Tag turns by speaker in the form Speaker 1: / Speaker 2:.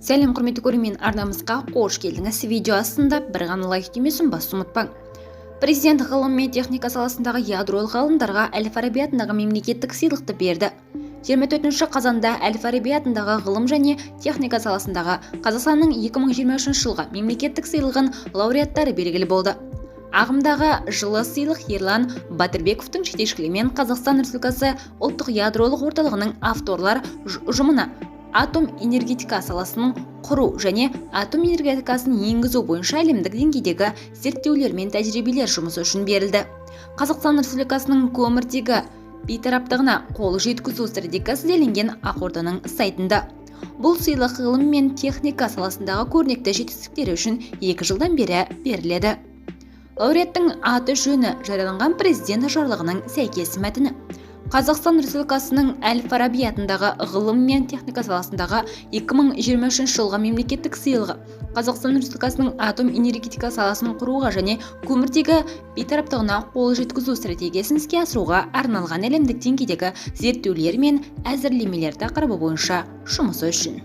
Speaker 1: Сәлем құрметті көрермен, арнамызға қош келдіңіз. Видео астында бір ғана лайк демесін басты ұмытпаң. Президент ғылым мен техника саласындағы ядролық ғалымдарға Әл-Фараби атындағы мемлекеттік сыйлықты берді. 24 қазанда Әл-Фараби атындағы ғылым және техника саласындағы Қазақстанның 2023 жылға мемлекеттік сыйлығын лауреаттары белгілі болды. Ағымдағы жылы сыйлық Ерлан Батырбековтың жетекшілігімен Қазақстан Республикасы ұлттық ядролық орталығының авторлар ұжымына атом энергетика саласының құру және атом энергетикасын енгізу бойынша әлемдік деңгейдегі зерттеулер мен тәжірибелер жұмысы үшін берілді. Қазақстан Республикасының көміртегі бейтараптығына қол жеткізу стратегиясы делінген ақорданың сайтында. Бұл сыйлық ғылым мен техника саласындағы көрнекті жетістіктері үшін 2 жылдан бері беріледі. Лауреаттың аты жөні жарияланған президент жарлығының сәйкес мәтіні. Қазақстан Республикасының Әл-Фараби атындағы ғылым мен техника саласындағы 2023 жылға мемлекеттік сыйлығы Қазақстан Республикасының атом энергетика саласын құруға және көміртегі бейтараптығына қол жеткізу стратегиясын іске асыруға арналған әлемдік деңгейдегі зерттеулер мен әзірлемелер тақырыбы бойынша жұмысы үшін.